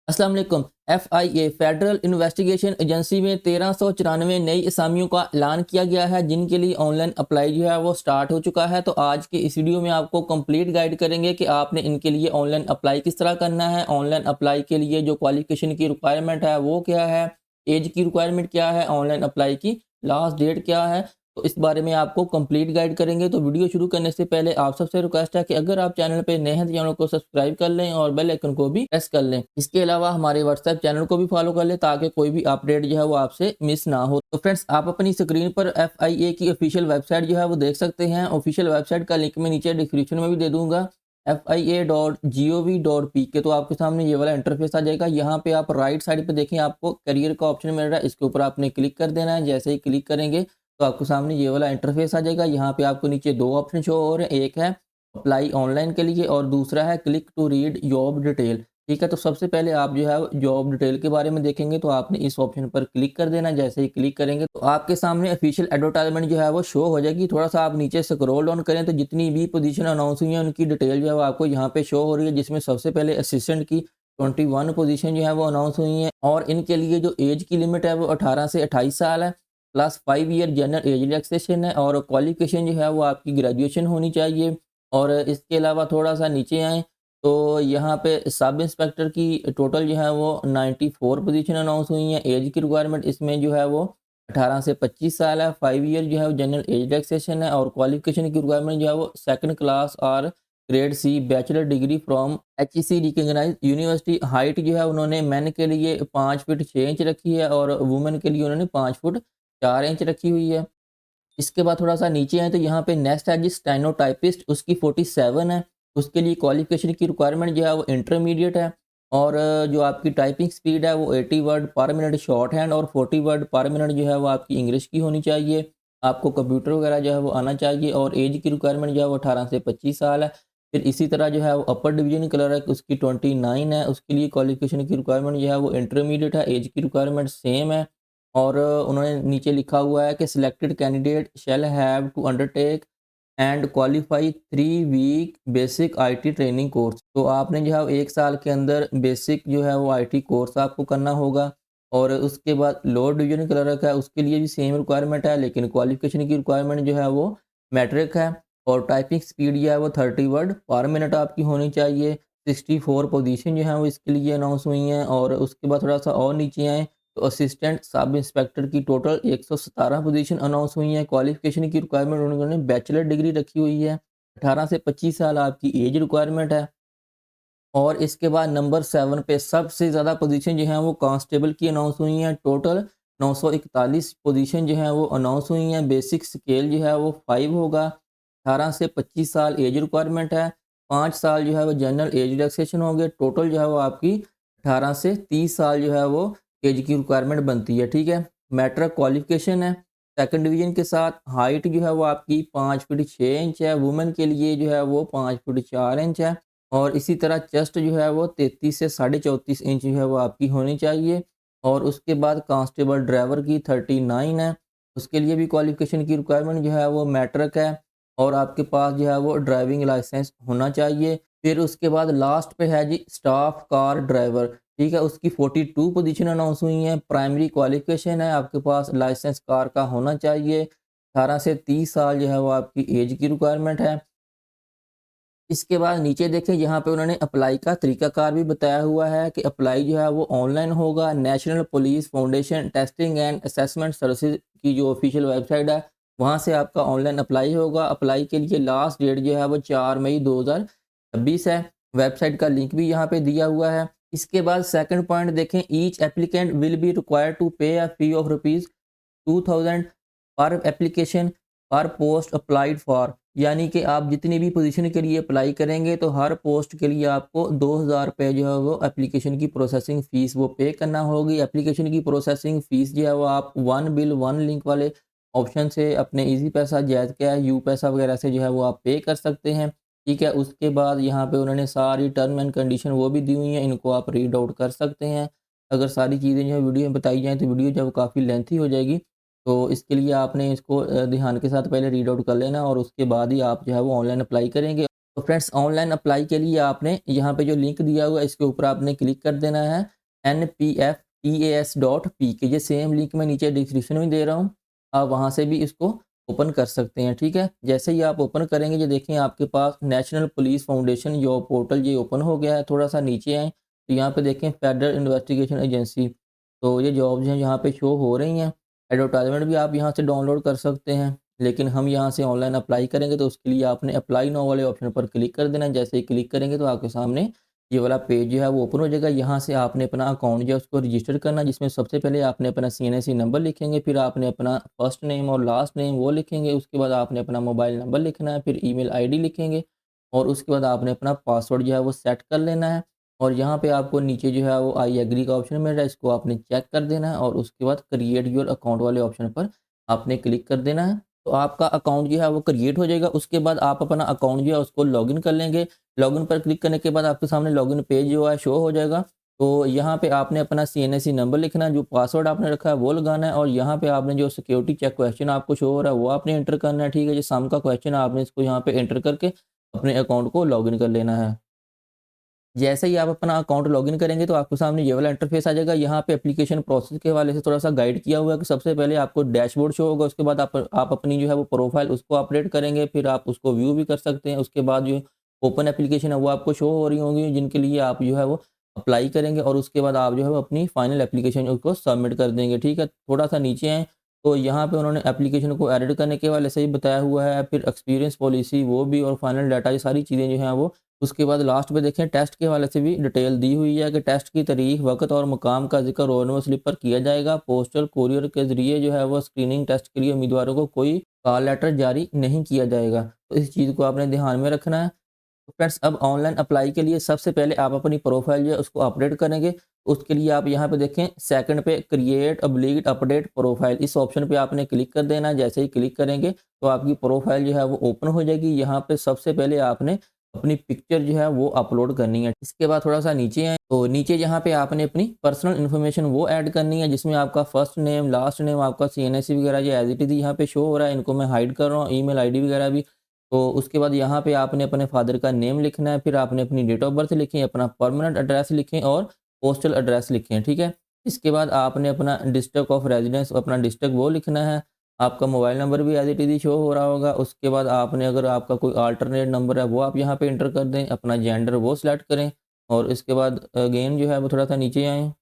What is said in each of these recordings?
अस्सलाम वालेकुम। FIA federal investigation agency में 1394 नई असामियों का ऐलान किया गया है जिनके लिए ऑनलाइन अप्लाई जो है वो स्टार्ट हो चुका है। तो आज के इस वीडियो में आपको कंप्लीट गाइड करेंगे कि आपने इनके लिए ऑनलाइन अप्लाई किस तरह करना है। ऑनलाइन अप्लाई के लिए जो क्वालिफिकेशन की रिक्वायरमेंट है वो क्या है, एज की रिक्वायरमेंट क्या है, ऑनलाइन अप्लाई की लास्ट डेट क्या है। तो इस बारे में आपको कंप्लीट गाइड करेंगे। तो वीडियो शुरू करने से पहले आप सबसे रिक्वेस्ट है कि अगर आप चैनल पे नए हैं तो चैनल को सब्सक्राइब कर लें और बेल आइकन को भी प्रेस कर लें। इसके अलावा हमारे व्हाट्सएप चैनल को भी फॉलो कर लें ताकि कोई भी अपडेट जो है वो आपसे मिस ना हो। तो फ्रेंड्स, आप अपनी स्क्रीन पर FIA की ऑफिशियल वेबसाइट जो है वो देख सकते हैं। ऑफिशियल वेबसाइट का लिंक मैं नीचे डिस्क्रिप्शन में भी दे दूंगा, fia.gov.pk। तो आपके सामने ये वाला इंटरफेस आ जाएगा। यहाँ पे आप राइट साइड पे देखें, आपको करियर का ऑप्शन मिल रहा है, इसके ऊपर आपने क्लिक कर देना है। जैसे ही क्लिक करेंगे तो आपके सामने ये वाला इंटरफेस आ जाएगा। यहाँ पे आपको नीचे दो ऑप्शन शो हो रहे हैं, एक है अप्लाई ऑनलाइन के लिए और दूसरा है click to read job detail. ठीक है, तो सबसे पहले आप जो है जॉब डिटेल के बारे में देखेंगे तो आपने इस ऑप्शन पर क्लिक कर देना। जैसे ही क्लिक करेंगे तो आपके सामने ऑफिशियल एडवर्टाइजमेंट जो है वो शो हो जाएगी। थोड़ा सा आप नीचे स्क्रॉल डाउन करें तो जितनी भी पोजीशन अनाउंस हुई है उनकी डिटेल जो है वो आपको यहाँ पे शो हो रही है, जिसमें सबसे पहले असिस्टेंट की 21 पोजीशन जो है वो अनाउंस हुई है और इनके लिए जो एज की लिमिट है वो 18 से 28 साल है। Plus 5 year general age relaxation है और क्वालिफिकेशन जो है वो आपकी ग्रेजुएशन होनी चाहिए। और इसके अलावा थोड़ा सा नीचे आएँ तो यहाँ पे सब इंस्पेक्टर की टोटल जो है वो 94 पोजीशन अनाउंस हुई है। एज की रिक्वायरमेंट इसमें जो है वो 18 से 25 साल है। 5 ईयर जो है वो जनरल एज रिलैक्सेशन है और क्वालिफिकेशन की रिक्वायरमेंट जो है वो सेकंड क्लास और grade C bachelor degree from HEC recognise university. Height जो है उन्होंने मेन के लिए 5 फीट 6 इंच रखी है और वुमेन के लिए उन्होंने 5 फुट 4 इंच रखी हुई है। इसके बाद थोड़ा-सा नीचे आएँ तो यहाँ पे नेक्स्ट है जी स्टेनोटाइपिस्ट, उसकी 47 है। उसके लिए क्वालिफ़िकेशन की रिक्वायरमेंट जो है वो इंटरमीडिएट है और जो आपकी टाइपिंग स्पीड है वो 80 वर्ड पर मिनट शॉर्ट हैंड और 40 वर्ड पर मिनट जो है वो आपकी इंग्लिश की होनी चाहिए। आपको कंप्यूटर वगैरह जो है वो आना चाहिए और एज की रिक्वायरमेंट जो है वो 18 से 25 साल है। फिर इसी तरह जो है वो अपर डिवीज़न क्लर्क उसकी 29 है। उसके लिए क्वालिफ़िकेशन की रिक्वायरमेंट जो है वो इंटरमीडिएट है, एज की रिक्वायरमेंट सेम है। और उन्होंने नीचे लिखा हुआ है कि selected candidate shall have to undertake and qualify 3 week basic IT training course. तो आपने जो है 1 साल के अंदर बेसिक जो है वो आईटी कोर्स आपको करना होगा। और उसके बाद लोअर डिवीजन क्लर्क है, उसके लिए भी सेम रिक्वायरमेंट है लेकिन क्वालिफिकेशन की रिक्वायरमेंट जो है वो मैट्रिक है और टाइपिंग स्पीड जो है वो 30 वर्ड पर मिनट आपकी होनी चाहिए। 64 पोजीशन जो है वो इसके लिए अनाउंस हुई हैं। और उसके बाद थोड़ा सा और नीचे आएँ तो असिस्टेंट सब इंस्पेक्टर की टोटल 117 पोजीशन अनाउंस हुई हैं। क्वालिफिकेशन की रिक्वायरमेंट उन्होंने बैचलर डिग्री रखी हुई है। 18 से 25 साल आपकी एज रिक्वायरमेंट है। और इसके बाद नंबर 7 पे सबसे ज़्यादा पोजीशन जो है वो कांस्टेबल की अनाउंस हुई हैं। टोटल 941 पोजीशन जो है वो अनाउंस हुई हैं। बेसिक स्केल जो है वो 5 होगा। 18 से 25 साल एज रिक्वायरमेंट है। 5 साल जो है वो जनरल एज रिलैक्सेशन हो गए। टोटल जो है वो आपकी 18 से 30 साल जो है वो एज की रिक्वायरमेंट बनती है। ठीक है, मैट्रिक क्वालिफिकेशन है। सेकंड डिवीजन के साथ हाइट जो है वो आपकी 5 फीट 6 इंच है। वुमेन के लिए जो है वो 5 फीट 4 इंच है। और इसी तरह चेस्ट जो है वो 33 से 34.5 इंच जो है वो आपकी होनी चाहिए। और उसके बाद कांस्टेबल ड्राइवर की 39 है। उसके लिए भी क्वालिफिकेशन की रिक्वायरमेंट जो है वो मैट्रिक है और आपके पास जो है वो ड्राइविंग लाइसेंस होना चाहिए। फिर उसके बाद लास्ट पे है जी स्टाफ कार ड्राइवर। ठीक है, उसकी 42 पोजीशन अनाउंस हुई हैं। प्राइमरी क्वालिफिकेशन है, आपके पास लाइसेंस कार का होना चाहिए। 18 से 30 साल जो है वो आपकी एज की रिक्वायरमेंट है। इसके बाद नीचे देखें, यहाँ पे उन्होंने अप्लाई का तरीकाकार भी बताया हुआ है कि अप्लाई जो है वो ऑनलाइन होगा। National police foundation testing and assessment services की जो ऑफिशियल वेबसाइट है वहाँ से आपका ऑनलाइन अप्लाई होगा। अप्लाई के लिए लास्ट डेट जो है वो 4 मई 2026 है। वेबसाइट का लिंक भी यहाँ पे दिया हुआ है। इसके बाद सेकंड पॉइंट देखें, each applicant will be required to pay a fee of ₹2000 पर एप्लीकेशन पर पोस्ट अप्लाइड फॉर। यानी कि आप जितनी भी पोजीशन के लिए अप्लाई करेंगे तो हर पोस्ट के लिए आपको 2000 रुपये जो है वो एप्लीकेशन की प्रोसेसिंग फ़ीस वो पे करना होगी। एप्लीकेशन की प्रोसेसिंग फ़ीस जो है वो आप वन बिल वन लिंक वाले ऑप्शन से अपने इजी पैसा, जैज़ कैश, यू पैसा वगैरह से जो है वो आप पे कर सकते हैं। ठीक है, उसके बाद यहाँ पे उन्होंने सारी टर्म एंड कंडीशन वो भी दी हुई हैं, इनको आप रीड आउट कर सकते हैं। अगर सारी चीज़ें जो है वीडियो में बताई जाएँ तो वीडियो जो है वो काफ़ी लेंथी हो जाएगी। तो इसके लिए आपने इसको ध्यान के साथ पहले रीड आउट कर लेना और उसके बाद ही आप जो है वो ऑनलाइन अप्लाई करेंगे। तो फ्रेंड्स, ऑनलाइन अप्लाई के लिए आपने यहाँ पे जो लिंक दिया हुआ है इसके ऊपर आपने क्लिक कर देना है। npftas.pk, ये सेम लिंक मैं नीचे डिस्क्रिप्शन में दे रहा हूँ, आप वहाँ से भी इसको ओपन कर सकते हैं, ठीक है। जैसे ही आप ओपन करेंगे, ये देखिए आपके पास national police foundation job portal ये ओपन हो गया है। थोड़ा सा नीचे आएँ तो यहाँ पे देखें फेडरल इन्वेस्टिगेशन एजेंसी, तो ये जॉब्स हैं यहाँ पे शो हो रही हैं। एडवर्टाइजमेंट भी आप यहाँ से डाउनलोड कर सकते हैं, लेकिन हम यहाँ से ऑनलाइन अप्लाई करेंगे तो उसके लिए आपने अप्लाई नाउ वाले ऑप्शन पर क्लिक कर देना है। जैसे ही क्लिक करेंगे तो आपके सामने ये वाला पेज जो है वो ओपन हो जाएगा। यहाँ से आपने अपना अकाउंट जो है उसको रजिस्टर करना है, जिसमें सबसे पहले आपने अपना सीएनएसी नंबर लिखेंगे, फिर आपने अपना फर्स्ट नेम और लास्ट नेम वो लिखेंगे, उसके बाद आपने अपना मोबाइल नंबर लिखना है, फिर ईमेल आईडी लिखेंगे और उसके बाद आपने अपना पासवर्ड जो है वो सेट कर लेना है। और यहाँ पे आपको नीचे जो है वो आई एग्री का ऑप्शन मिल रहा है, इसको आपने चेक कर देना है और उसके बाद क्रिएट योर अकाउंट वाले ऑप्शन पर आपने क्लिक कर देना है। तो आपका अकाउंट जो है वो क्रिएट हो जाएगा। उसके बाद आप अपना अकाउंट जो है उसको लॉगिन कर लेंगे। लॉगिन पर क्लिक करने के बाद आपके सामने लॉगिन पेज जो है शो हो जाएगा। तो यहाँ पे आपने अपना सीएनएसी नंबर लिखना है, जो पासवर्ड आपने रखा है वो लगाना है और यहाँ पे आपने जो सिक्योरिटी चेक क्वेश्चन आपको शो हो रहा है वो आपने एंटर करना है, ठीक है। जो सम का क्वेश्चन है आपने इसको यहाँ पे एंटर करके अपने अकाउंट को लॉगिन कर लेना है। जैसे ही आप अपना अकाउंट लॉगिन करेंगे तो आपके सामने ये वाला इंटरफेस आ जाएगा। यहाँ पे एप्लीकेशन प्रोसेस के हवाले से थोड़ा सा गाइड किया हुआ है कि सबसे पहले आपको डैशबोर्ड शो होगा, उसके बाद आप अपनी जो है वो प्रोफाइल उसको अपडेट करेंगे, फिर आप उसको व्यू भी कर सकते हैं। उसके बाद जो ओपन एप्लीकेशन है वो आपको शो हो रही होंगी, जिनके लिए आप जो है वो अप्लाई करेंगे और उसके बाद आप जो है वो अपनी फाइनल एप्लीकेशन उसको सबमिट कर देंगे, ठीक है। थोड़ा सा नीचे आएँ तो यहाँ पे उन्होंने एप्लीकेशन को एडिट करने के हवाले से ही बताया हुआ है, फिर एक्सपीरियंस पॉलिसी वो भी और फाइनल डाटा, ये सारी चीज़ें जो हैं वो। उसके बाद लास्ट में देखें टेस्ट के हवाले से भी डिटेल दी हुई है कि टेस्ट की तारीख, वक़्त और मकाम का ज़िक्र रोल नंबर स्लिप पर किया जाएगा। पोस्टल कोरियर के ज़रिए जो है वो स्क्रीनिंग टेस्ट के लिए उम्मीदवारों को कोई कॉल लेटर जारी नहीं किया जाएगा। तो इस चीज़ को आपने ध्यान में रखना है। तो फ्रेंड्स, अब ऑनलाइन अप्लाई के लिए सबसे पहले आप अपनी प्रोफाइल जो है उसको अपडेट करेंगे। उसके लिए आप यहाँ पे देखें सेकंड पे क्रिएट अब्लीट अपडेट प्रोफाइल, इस ऑप्शन पे आपने क्लिक कर देना है। जैसे ही क्लिक करेंगे तो आपकी प्रोफाइल जो है वो ओपन हो जाएगी। यहाँ पे सबसे पहले आपने अपनी पिक्चर जो है वो अपलोड करनी है। इसके बाद थोड़ा सा नीचे आए तो नीचे यहाँ पे आपने अपनी पर्सनल इन्फॉर्मेशन वो ऐड करनी है, जिसमें आपका फर्स्ट नेम, लास्ट नेम, आपका सीएनएससी वगैरह जो एज इट इज़ यहाँ पे शो हो रहा है, इनको मैं हाइड कर रहा हूँ, ईमेल आईडी वगैरह भी। तो उसके बाद यहाँ पे आपने अपने फादर का नेम लिखना है, फिर आपने अपनी डेट ऑफ बर्थ लिखी, अपना परमानेंट एड्रेस लिखें और पोस्टल एड्रेस लिखें, ठीक है। इसके बाद आपने अपना डिस्ट्रिक्ट ऑफ रेजिडेंस, अपना डिस्ट्रिक्ट वो लिखना है। आपका मोबाइल नंबर भी एज इट इज़ शो हो रहा होगा। उसके बाद आपने अगर आपका कोई अल्टरनेट नंबर है वो आप यहाँ पे एंटर कर दें, अपना जेंडर वो सिलेक्ट करें और इसके बाद अगेन जो है वो थोड़ा सा नीचे आएँ।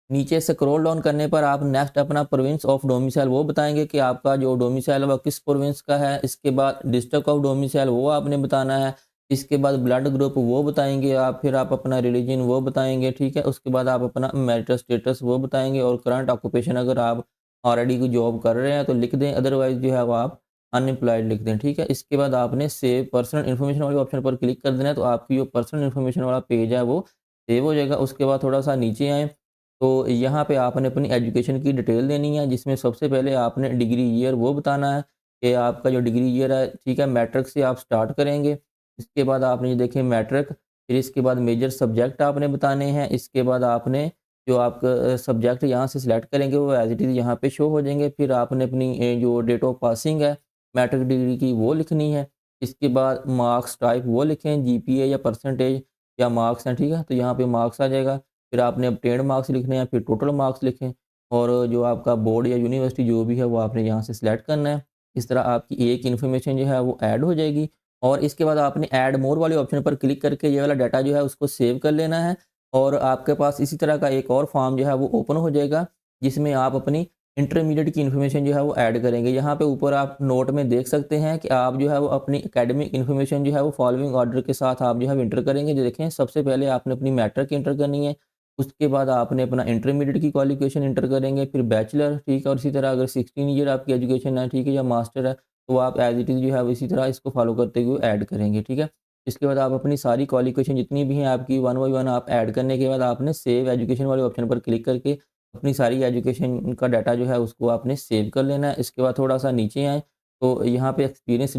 नीचे स्क्रॉल डाउन करने पर आप नेक्स्ट अपना प्रोविंस ऑफ डोमिसाइल वो बताएँगे कि आपका जो डोमिसाइल है वो किस प्रोविंस का है। इसके बाद डिस्ट्रिक्ट ऑफ डोमिसाइल वो आपने बताना है। इसके बाद ब्लड ग्रुप वो बताएँगे आप, फिर आप अपना रिलीजन वो बताएँगे, ठीक है। उसके बाद आप अपना मैरिटल स्टेटस वो बताएँगे और करंट ऑक्यूपेशन अगर आप ऑलरेडी कोई जॉब कर रहे हैं तो लिख दें, अदरवाइज़ जो है वो आप अनएम्प्लॉयड लिख दें, ठीक है। इसके बाद आपने सेव पर्सनल इन्फॉर्मेशन वाले ऑप्शन पर क्लिक कर देना है, तो आपकी जो पर्सनल इन्फॉर्मेशन वाला पेज है वो सेव हो जाएगा। उसके बाद थोड़ा सा नीचे आएँ तो यहाँ पे आपने अपनी एजुकेशन की डिटेल देनी है, जिसमें सबसे पहले आपने डिग्री ईयर वो बताना है कि आपका जो डिग्री ईयर है, ठीक है, मैट्रिक से आप स्टार्ट करेंगे। इसके बाद आपने ये देखें मैट्रिक, फिर इसके बाद मेजर सब्जेक्ट आपने बताने हैं। इसके बाद आपने जो आपका सब्जेक्ट यहाँ से सिलेक्ट करेंगे वो एज इट इज़ यहाँ पे शो हो जाएंगे। फिर आपने अपनी जो डेट ऑफ पासिंग है मैट्रिक डिग्री की वो लिखनी है। इसके बाद मार्क्स टाइप वो लिखें, जीपीए या परसेंटेज या मार्क्स हैं, ठीक है। तो यहाँ पे मार्क्स आ जाएगा। फिर आपने obtained मार्क्स लिखने हैं, फिर टोटल मार्क्स लिखें और जो आपका बोर्ड या यूनिवर्सिटी जो भी है वो आपने यहाँ से सिलेक्ट करना है। इस तरह आपकी एक इन्फॉर्मेशन जो है वो ऐड हो जाएगी और इसके बाद आपने ऐड मोर वाले ऑप्शन पर क्लिक करके ये वाला डाटा जो है उसको सेव कर लेना है और आपके पास इसी तरह का एक और फॉर्म जो है वो ओपन हो जाएगा, जिसमें आप अपनी इंटरमीडिएट की इन्फॉर्मेशन जो है वो ऐड करेंगे। यहाँ पे ऊपर आप नोट में देख सकते हैं कि आप जो है वो अपनी एकेडमिक इन्फॉर्मेशन जो है वो फॉलोइंग ऑर्डर के साथ आप जो है इंटर करेंगे। जो देखें सबसे पहले आपने अपनी मैट्रिक इंटर करनी है, उसके बाद आपने अपना इंटरमीडिएट की क्वालिफिकेशन इंटर करेंगे, फिर बैचलर, ठीक है। और इसी तरह अगर 16 ईयर आपकी एजुकेशन है, ठीक है, या मास्टर है, तो आप एज इट इज़ जो है इसी तरह इसको फॉलो करते हुए ऐड करेंगे, ठीक है। इसके बाद आप अपनी सारी क्वालिफिकेशन जितनी भी हैं आपकी वन बाई वन आप ऐड करने के बाद आपने सेव एजुकेशन वाले ऑप्शन पर क्लिक करके अपनी सारी एजुकेशन का डाटा जो है उसको आपने सेव कर लेना है। इसके बाद थोड़ा सा नीचे आएँ तो यहाँ पे एक्सपीरियंस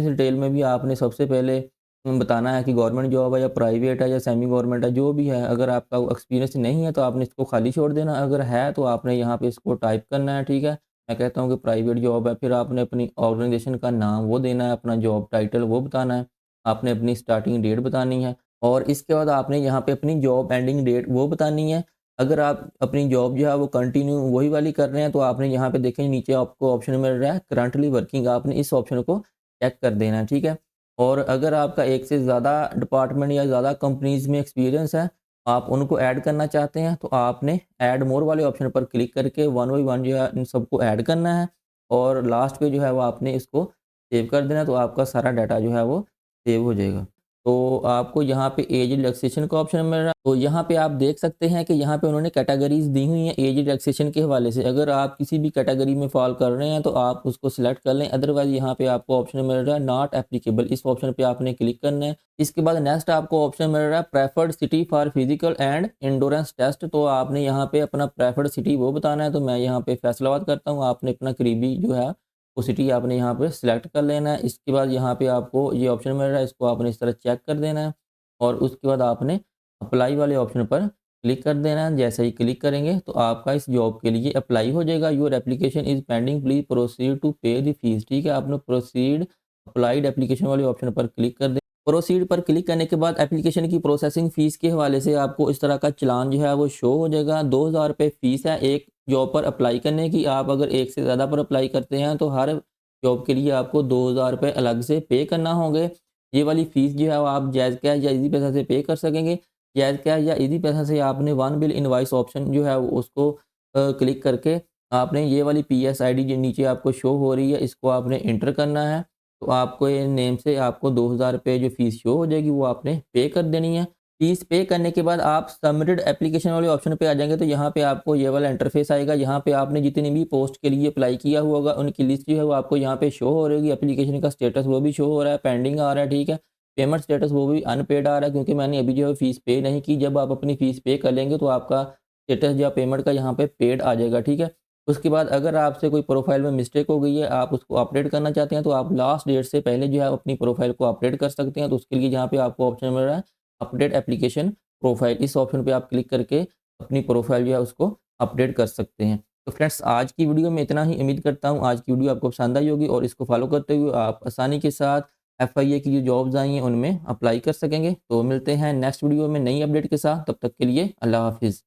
डिटेल में भी आपने सबसे पहले बताना है कि गवर्नमेंट जॉब है या प्राइवेट है या सेमी गवर्नमेंट है, जो भी है। अगर आपका एक्सपीरियंस नहीं है तो आपने इसको खाली छोड़ देना, अगर है तो आपने यहाँ पे इसको टाइप करना है, ठीक है। मैं कहता हूँ कि प्राइवेट जॉब है, फिर आपने अपनी ऑर्गेनाइजेशन का नाम वो देना है, अपना जॉब टाइटल वो बताना है, आपने अपनी स्टार्टिंग डेट बतानी है और इसके बाद आपने यहाँ पे अपनी जॉब एंडिंग डेट वो बतानी है। अगर आप अपनी जॉब जो है वो कंटिन्यू वही वाली कर रहे हैं तो आपने यहाँ पे देखें नीचे आपको ऑप्शन मिल रहा है करंटली वर्किंग, आपने इस ऑप्शन को चेक कर देना है, ठीक है। और अगर आपका एक से ज़्यादा डिपार्टमेंट या ज़्यादा कंपनीज़ में एक्सपीरियंस है, आप उनको ऐड करना चाहते हैं तो आपने ऐड मोर वाले ऑप्शन पर क्लिक करके वन बाई वन जो है इन सबको ऐड करना है और लास्ट पे जो है वो आपने इसको सेव कर देना है, तो आपका सारा डाटा जो है वो सेव हो जाएगा। तो आपको यहाँ पे एज रिलैक्सेशन का ऑप्शन मिल रहा है। तो यहाँ पे आप देख सकते हैं कि यहाँ पे उन्होंने कैटेगरीज़ दी हुई हैं एज रिलैक्सेशन के हवाले से। अगर आप किसी भी कैटेगरी में फ़ॉल कर रहे हैं तो आप उसको सिलेक्ट कर लें, अदरवाइज़ यहाँ पे आपको ऑप्शन मिल रहा है नॉट एप्लीकेबल, इस ऑप्शन पे आपने क्लिक करना है। इसके बाद नेक्स्ट आपको ऑप्शन मिल रहा है preferred city for physical and endurance test, तो आपने यहाँ पे अपना प्रेफर्ड सिटी वो बताना है। तो मैं यहाँ पे फैसलाबाद करता हूँ, आपने अपना करीबी जो है वो सिटी आपने यहाँ पे सिलेक्ट कर लेना है। इसके बाद यहाँ पे आपको ये ऑप्शन मिल रहा है, इसको आपने इस तरह चेक कर देना है और उसके बाद आपने अप्लाई वाले ऑप्शन पर क्लिक कर देना है। जैसे ही क्लिक करेंगे तो आपका इस जॉब के लिए अप्लाई हो जाएगा। Your application is pending, please proceed to pay the fees, ठीक है। आपने प्रोसीड अप्लाइड एप्लीकेशन वाले ऑप्शन पर क्लिक कर दें। प्रोसीड पर क्लिक करने के बाद एप्लीकेशन की प्रोसेसिंग फ़ीस के हवाले से आपको इस तरह का चालान जो है वो शो हो जाएगा। 2000 रुपये फ़ीस है एक जॉब पर अप्लाई करने की। आप अगर एक से ज़्यादा पर अप्लाई करते हैं तो हर जॉब के लिए आपको 2000 रुपये अलग से पे करना होंगे। ये वाली फ़ीस जो है वो आप जायज़ कैश या ईज़ी पैसा से पे कर सकेंगे। जायज़ कैश या ईज़ी पैसा से आपने वन बिल इनवॉइस ऑप्शन जो है वो उसको क्लिक करके आपने ये वाली पीएस आईडी जो नीचे आपको शो हो रही है इसको आपने एंटर करना है। तो आपको ये नेम से आपको 2000 रुपये जो फ़ीस शो हो जाएगी वो आपने पे कर देनी है। फ़ीस पे करने के बाद आप सबमिटेड एप्लीकेशन वाले ऑप्शन पे आ जाएँगे तो यहाँ पे आपको ये वाला इंटरफ़ेस आएगा। यहाँ पे आपने जितनी भी पोस्ट के लिए अप्लाई किया हुआ होगा उनकी लिस्ट जो है वो आपको यहाँ पे शो हो रहेगी। एप्लीकेशन का स्टेटस वो भी शो हो रहा है, पेंडिंग आ रहा है, ठीक है। पेमेंट स्टेटस वो भी अनपेड आ रहा है क्योंकि मैंने अभी जो है फ़ीस पे नहीं की। जब आप अपनी फ़ीस पे कर लेंगे तो आपका स्टेटस या पेमेंट का यहाँ पे पेड आ जाएगा, ठीक है। उसके बाद अगर आपसे कोई प्रोफ़ाइल में मिस्टेक हो गई है, आप उसको अपडेट करना चाहते हैं तो आप लास्ट डेट से पहले जो है अपनी प्रोफ़ाइल को अपडेट कर सकते हैं। तो उसके लिए यहाँ पे आपको ऑप्शन मिल रहा है अपडेट एप्लीकेशन प्रोफ़ाइल, इस ऑप्शन पे आप क्लिक करके अपनी प्रोफ़ाइल जो है उसको अपडेट कर सकते हैं। तो फ्रेंड्स आज की वीडियो में इतना ही, उम्मीद करता हूँ आज की वीडियो आपको पसंद आई होगी और इसको फ़ॉलो करते हुए आप आसानी के साथ एफआईए की जो जॉब्स आई हैं उनमें अप्लाई कर सकेंगे। तो मिलते हैं नेक्स्ट वीडियो में नई अपडेट के साथ, तब तक के लिए अल्लाह हाफ़िज़।